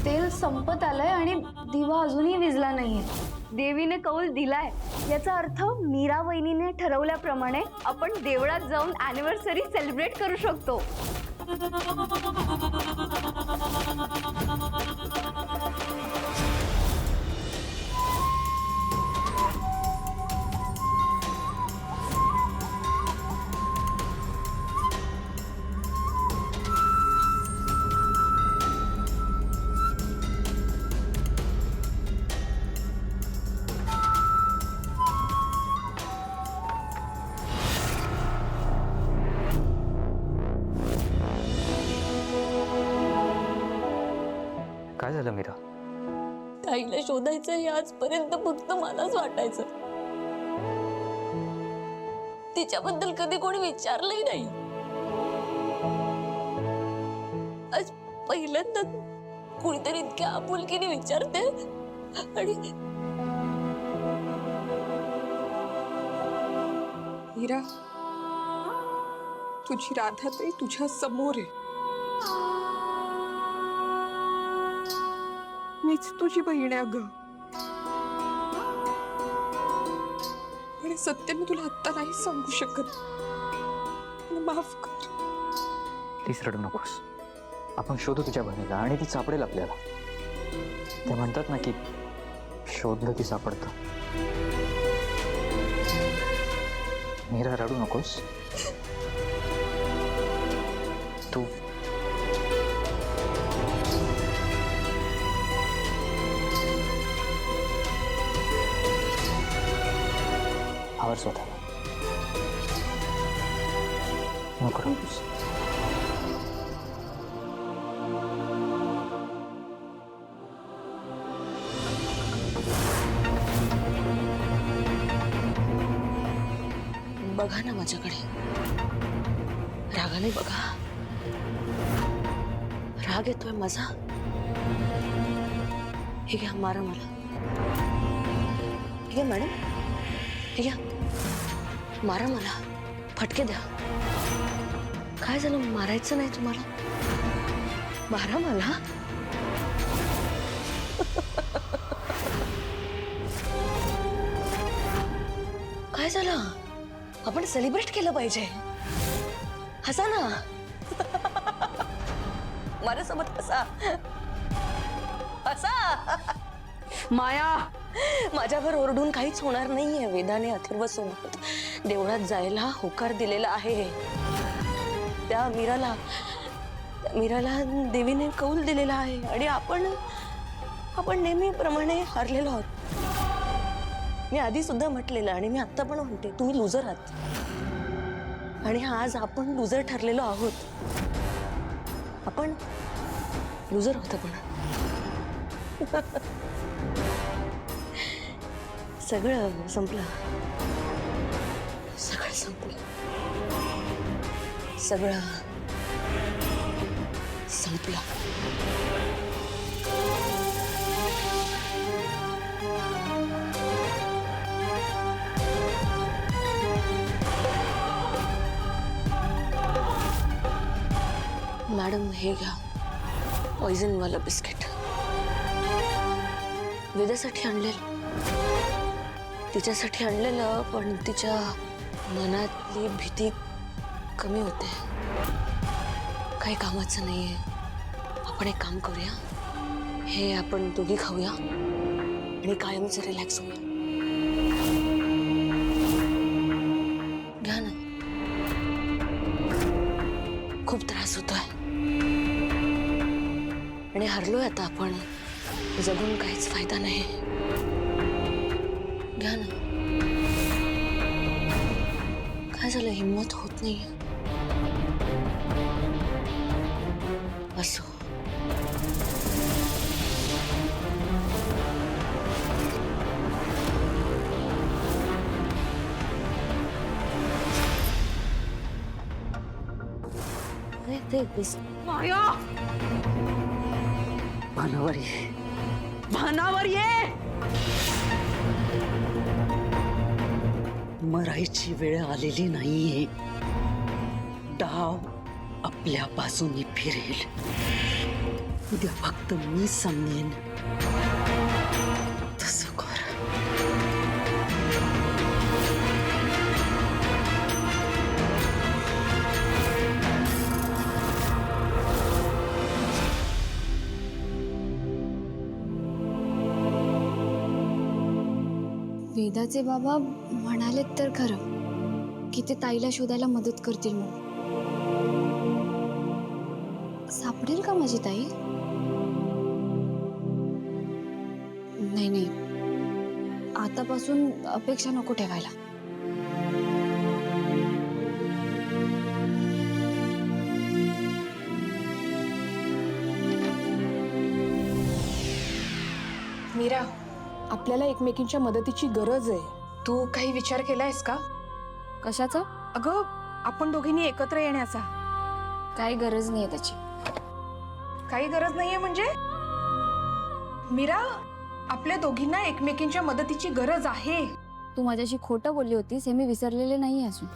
तेल संपत आलंय आणि दिवा अजूनही विझला नाहीये. देवीने कौल दिलाय याचा अर्थ मीरा वहिनीने ठरवल्याप्रमाणे आपण देवळात जाऊन अॅनिव्हर्सरी सेलिब्रेट करू शकतो. काय झालं मीरा? ताईला शोधायचं हे आजपर्यंत फक्त मलाच वाटायचं. तिच्याबद्दल कधी कोणी विचारलंही नाही. आज पहिल्यांदा कुणीतरी इतक्या आपुलकीने विचारते. आणि मीरा, तुझी राधाताई तुझ्या समोर आहे. मीच तुझी बहीण आहे अगं. पण सत्य मी तुला आत्ता नाही सांगू शकत. माफ कर. प्लीज रडू नकोस. आपण शोधू तुझ्या बहिणीला आणि ती सापडेल आपल्याला. ते म्हणतात ना की शोधलं की सापडतं. मीरा रडू नकोस. तू आवर स्वतःला. नको रडूस. बघा ना माझ्याकडे. रागाने बघा. राग येतोय माझा. हे घ्या, मारा मला. हे घ्या मॅडम, हे घ्या, मारा मला. फटके द्या. काय झालं? मारायचं नाही तुम्हाला? मारा मला. काय झालं? आपण सेलिब्रेट केलं पाहिजे. हसा ना. माझ्यासोबत हसा. हसा. माया, माझ्यावर ओरडून काहीच होणार नाहीये. वेदाने अथर्व सोबत देवळात जायला होकार दिलेला आहे. त्या मीराला देवीने कौल दिलेला आहे. आणि आपण नेहमीप्रमाणे हारलेलो आहोत. मी आधी सुद्धा म्हटलेलं आणि मी आता पण म्हणते, तुम्ही लुजर आहात. आणि आज आपण लुजर ठरलेलो आहोत. आपण लुजर होतो पण. सगळं संपलं. सगळं संपलं. सगळं संपलं. मॅडम, हे घ्या, पॉइझनवाला बिस्किट. वेदासाठी आणलेलं. तिच्यासाठी आणलेलं, पण तिच्या मनातली भीती कमी होते. काही कामाचं नाहीये. आपण एक काम करूया. हे आपण दोघी खाऊया आणि कायमचं रिलॅक्स होऊया. घ्या ना. खूप त्रास होतोय आणि हरलोय आता आपण. जगून काहीच फायदा नाही. घ्या ना. काय झालं? हिम्मत होत नाहीये. असो. माया, भानावर ये. भानावर ये. मरायची वेळ आलेली नाहीये. डाव आपल्या बाजूने फिरेल. उद्या फक्त मी सांगेन तसं कर. वेदाचे बाबा म्हणालेत तर खरं की ते ताईला शोधायला मदत करतील म्हणून. सापडेल का माझी ताई? नाही नाही, आतापासून अपेक्षा नको ठेवायला. मीरा, आपल्याला एकमेकींच्या मदतीची गरज आहे. तू काही विचार केलायस का? कशाचा? अगं, आपण दोघींनी एकत्र येण्याचा. काही गरज नाहीये त्याची. काही गरज नाहीये म्हणजे? मीरा, आपल्या दोघींना एकमेकींच्या मदतीची गरज आहे. तू माझ्याशी खोटं बोलली होतीस हे मी विसरलेले नाही असून.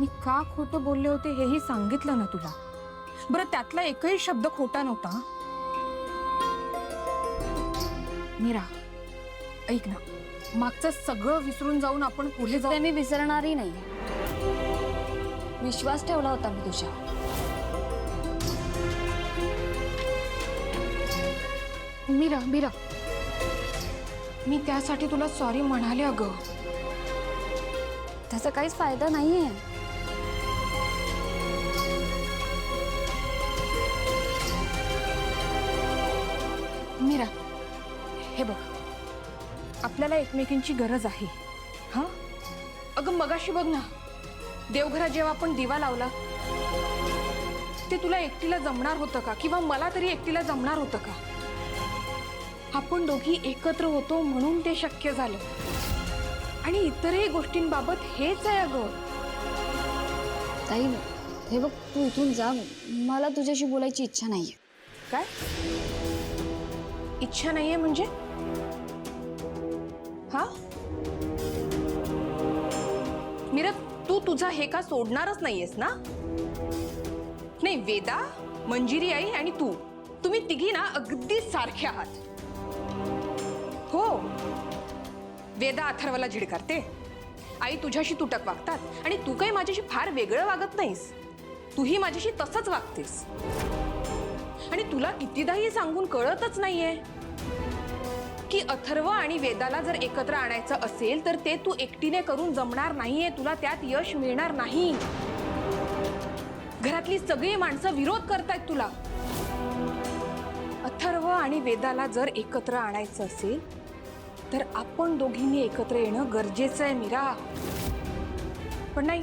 मी का खोटं बोलले होते हेही सांगितलं ना तुला. बरं, त्यातला एकही शब्द खोटा नव्हता. मीरा, ऐक ना, मागचं सगळं विसरून जाऊन आपण पुढे ते जाऊ. मी विसरणारही नाही. विश्वास ठेवला होता मी तुझ्यावर. मीरा, मीरा, मी त्यासाठी तुला सॉरी म्हणाले. अगं, त्याचा काहीच फायदा नाहीये. मीरा, हे बघ, आपल्याला एकमेकींची गरज आहे. हा, अगं मगाशी बघ ना, देवघरात जेव्हा आपण दिवा लावला ते तुला एकटीला जमणार होतं का? किंवा मला तरी एकटीला जमणार होतं का? आपण दोघी एकत्र होतो म्हणून ते शक्य झालं. आणि इतरही गोष्टींबाबत हेच आहे. अगं ताई, हे बघ, तू इथून जा. मला तुझ्याशी बोलायची इच्छा नाहीये. काय इच्छा नाहीये म्हणजे? हा मीरा, तू तुझा हे का सोडणारच नाहीयेस ना? नाही, वेदा, मंजिरी आई आणि तुम्ही तिघी ना अगदी सारखे आहात. हो, वेदा अथर्वला झिड करते, आई तुझ्याशी तुटक वागतात आणि तू काही माझ्याशी फार वेगळं वागत नाहीस. तूही माझ्याशी तसंच वागतेस. आणि तुला कितीदाही सांगून कळतच नाहीये की अथर्व आणि वेदाला जर एकत्र आणायचं असेल तर ते तू एकटीने करून जमणार नाहीये. तुला त्यात यश मिळणार नाही. घरातली सगळी माणसं विरोध करतायत तुला. अथर्व आणि वेदाला जर एकत्र आणायचं असेल तर आपण दोघींनी एकत्र येणं गरजेचं आहे मीरा. पण नाही,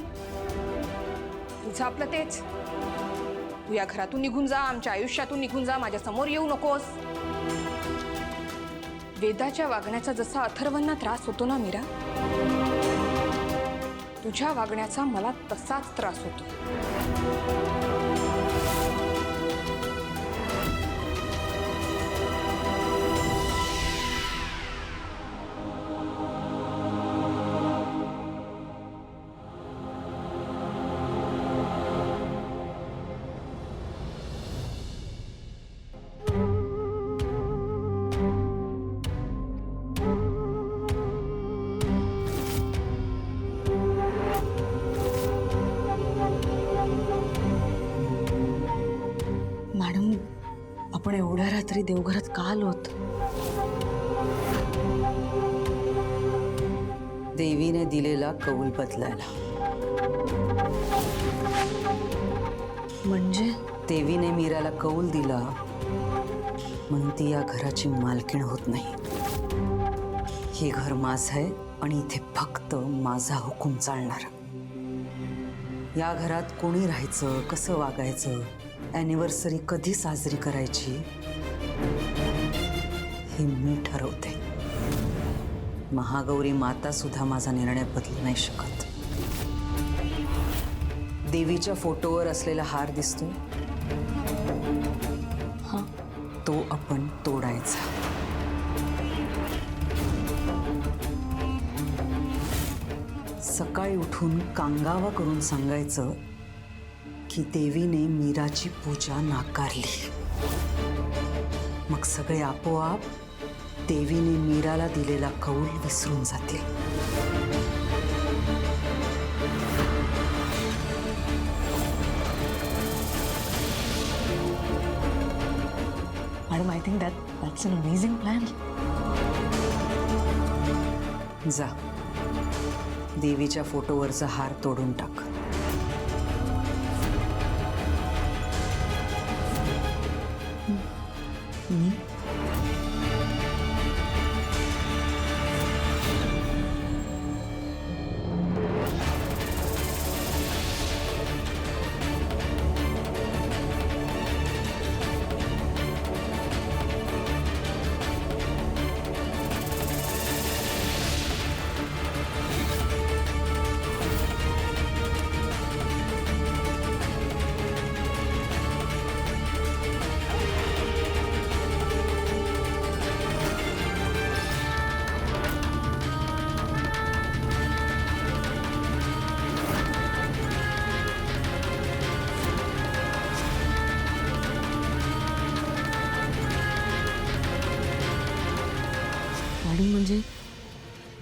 तुझं आपलं तेच. तू या घरातून निघून जा, आमच्या आयुष्यातून निघून जा, माझ्या समोर येऊ नकोस. वेदाच्या वागण्याचा जसा अथर्वांना त्रास होतो ना मीरा, तुझ्या वागण्याचा मला तसाच त्रास होतो. मॅडम, आपण एवढ्या रात्री देवघरात का आलोत? देवीने दिलेला कौल बदलायला. म्हणजे देवीने मीराला कौल दिला म्हणून ती या घराची मालकीण होत नाही. हे घर माझं आहे आणि इथे फक्त माझा हुकूम चालणार. या घरात कोणी राहायचं, कसं वागायचं, ॲनिव्हर्सरी कधी साजरी करायची हे मी ठरवते. महागौरी माता सुद्धा माझा निर्णय बदलू नाही शकत. देवीच्या फोटोवर असलेला हार दिसतोय, हा, तो आपण तोडायचा. सकाळी उठून कांगावा करून सांगायचं की देवीने मीराची पूजा नाकारली, मग सगळे आपोआप देवीने मीराला दिलेला कौल विसरून जातील. Madam, I think that's an amazing plan. जा, देवीच्या फोटोवरचा हार तोडून टाक. मॅडम, म्हणजे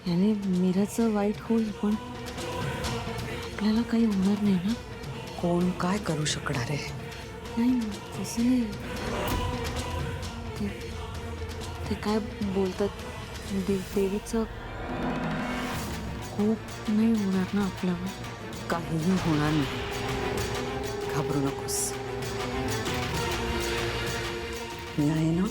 याने मीराचं वाईट होईल, पण आपल्याला काही होणार नाही ना? कोण काय करू शकणार आहे? नाही, तसं नाही. ते काय बोलतात, देवीचं खूप नाही होणार ना आपल्यावर? काहीही होणार नाही, घाबरू नकोस. मी आहे ना.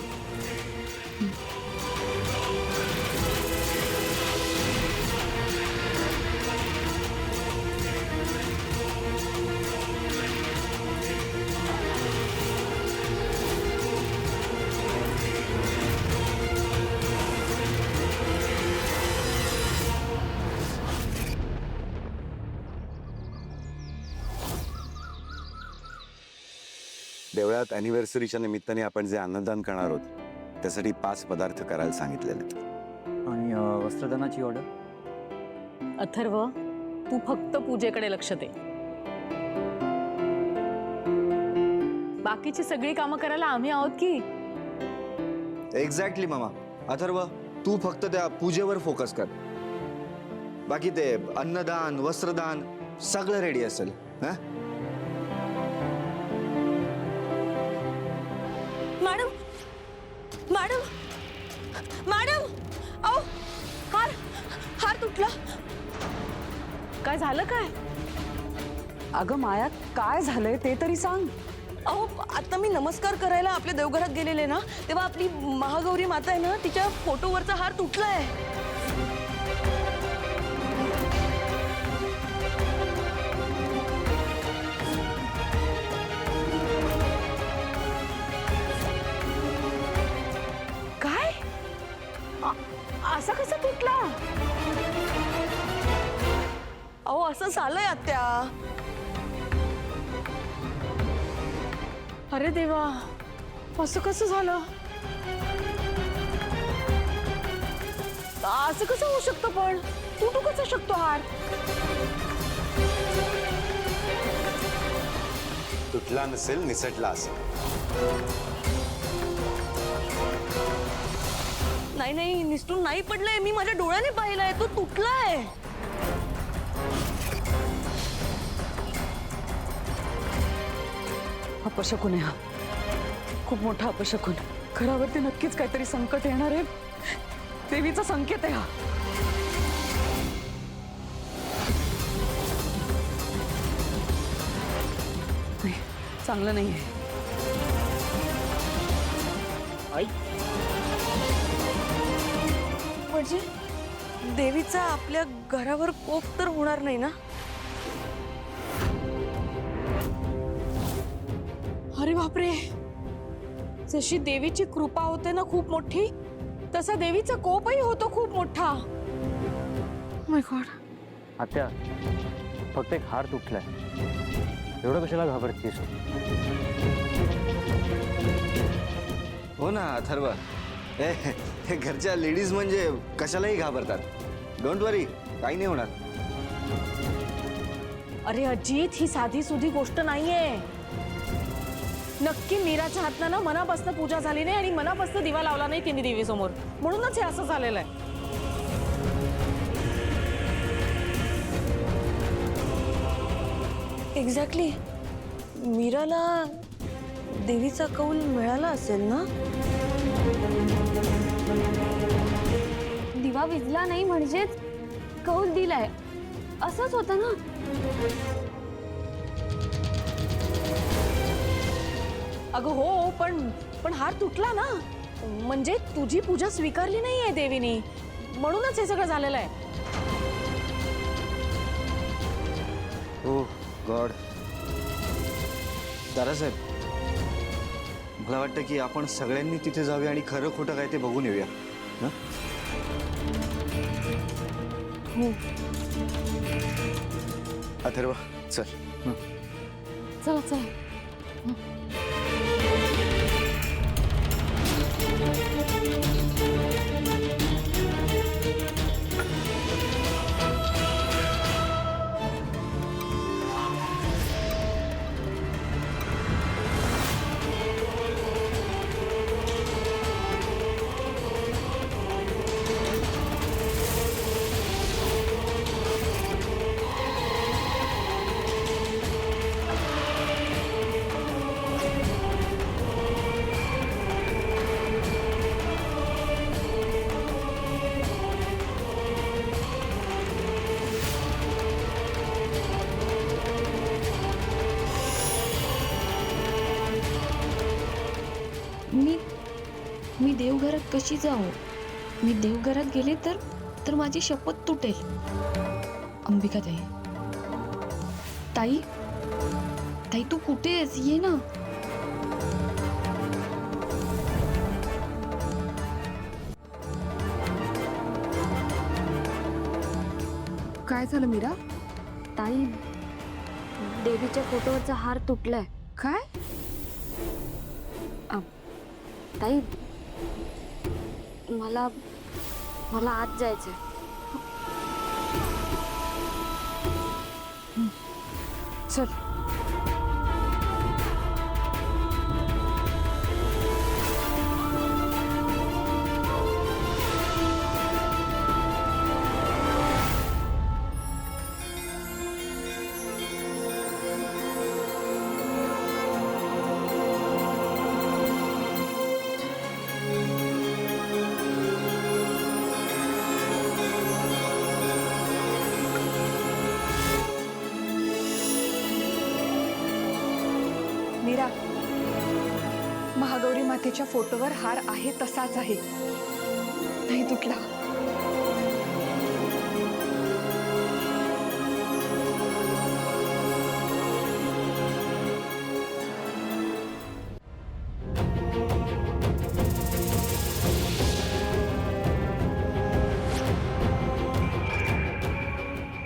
देवळात अॅनिव्हर्सरीच्या निमित्ताने आपण जे अन्नदान करणार आहोत त्यासाठी 5 पदार्थ करायला सांगितलेले. आणि वस्त्रदानाची ऑर्डर? अथर्व, तू फक्त पूजेकडे लक्ष दे. बाकीची सगळी कामं करायला आम्ही आहोत की. एक्झॅक्टली मामा. अथर्व, तू फक्त त्या पूजेवर फोकस कर. बाकी ते अन्नदान, वस्त्रदान सगळं रेडी असेल. हा? मॅडम, मॅडम, मॅडम, अहो, हार तुटला. काय झालं काय? अगं माया, काय झालंय ते तरी सांग. अहो, आता मी नमस्कार करायला आपल्या देवघरात गेलेले ना, तेव्हा आपली महागौरी माता आहे ना, तिच्या फोटोवरचा हार तुटलाय. काय? असा कसा तुटला? अहो, असं झालंय आत्या. अरे देवा, असं कसं झालं? असं कसं होऊ शकतं? पण तुटू कसं शकतो हार? तुटला नसेल, निसटला असेल. नाही, निसटून नाही पडलंय. मी माझ्या डोळ्याने पाहिलाय, तो तुटलाय. अपशकुन आहे हा, खूप मोठा अपशकुन. घरावरती नक्कीच काहीतरी संकट येणार आहे. देवीचा संकेत आहे हा. नाही, चांगलं नाहीये. आई, म्हणजे देवीचा आपल्या घरावर कोप तर होणार नाही ना? अरे बापरे, जशी देवीची कृपा होते ना खूप मोठी, तसा देवीचा कोपही होतो खूप मोठा. माय गॉड. आत्या, फक्त एक हार तुटलाय, एवढं कशाला घाबरतेस? हो ना अथर्व, हे घरच्या लेडीज म्हणजे कशालाही घाबरतात. डोंट वरी, काही नाही होणार. अरे अजित, ही साधी सुधी गोष्ट नाहीये. नक्की मीराच्या हातनं ना मनापासून पूजा झाली नाही आणि मनापासून दिवा लावला नाही तिने देवीसमोर, म्हणूनच हे असं झालेलं आहे. एक्झॅक्टली. मीराला देवीचा कौल मिळाला असेल ना. दिवा विजला नाही म्हणजेच कौल दिलाय असंच होतं ना. अगं हो, पण हार तुटला ना, म्हणजे तुझी पूजा स्वीकारली नाहीये देवीने, म्हणूनच हे सगळं झालेलं आहे. ओ गॉड. दादासाहेब, मला वाटतं की आपण सगळ्यांनी तिथे जाऊया आणि खरं खोटं काय ते बघून येऊया. हं? अथर्व चल. चला चला. मी देवघरात कशी जाऊ? मी देवघरात गेले तर माझी शपथ तुटेल. अंबिका ताई तू कुठे आहेस? ये ना. काय झालं मीरा? ताई, देवीच्या फोटोवरचा हार तुटलाय. काय? ताई, मला आत जायचंय. चल. मीरा, महागौरी मातेच्या फोटोवर हार आहे तसाच आहे, नाही तुटला.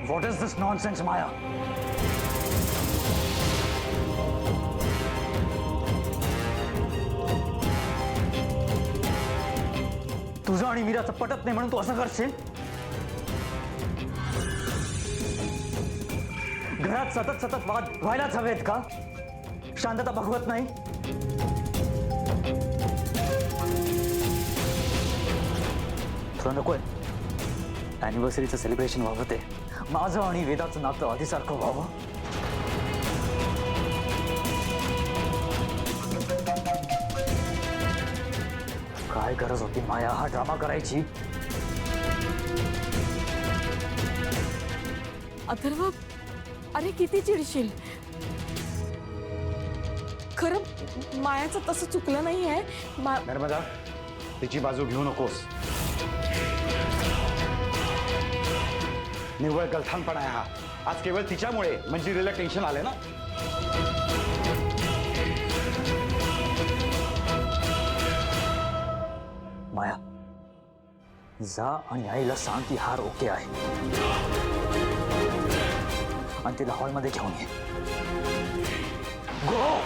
What is this nonsense, Maya? तुझं आणि मीराचं पटत नाही म्हणून तू असं करशील? घरात सतत वाद व्हायलाच हवेत का? शांतता बघवत नाही? तुला नकोय अॅनिव्हर्सरीचं सेलिब्रेशन व्हावं, ते माझं आणि वेदाचं नातं आधीसारखं व्हावं? काय गरज होती माया हा ड्रामा करायची? अथर्व, अरे किती चिडशील. खरं मायाचं तसं चुकलं नाहीये. नर्मदा, तिची बाजू घेऊ नकोस. निव्वळ गलथानपणा आहे हा. आज केवळ तिच्यामुळे मंजिरीला टेन्शन आले ना. माया, जा आणि आईला सांग की हार ओके आहे आणि तिला हॉलमध्ये घेऊन ये. गो.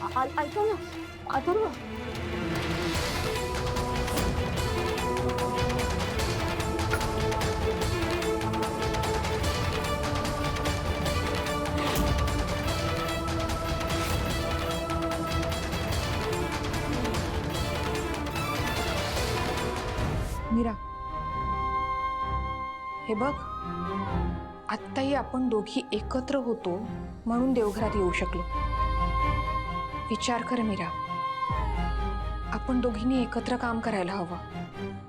ऐका ना अथर्व. मीरा, हे बघ, आत्ताही आपण दोघी एकत्र होतो म्हणून देवघरात येऊ शकलो. विचार कर मीरा, आपण दोघींनी एकत्र काम करायला हवं.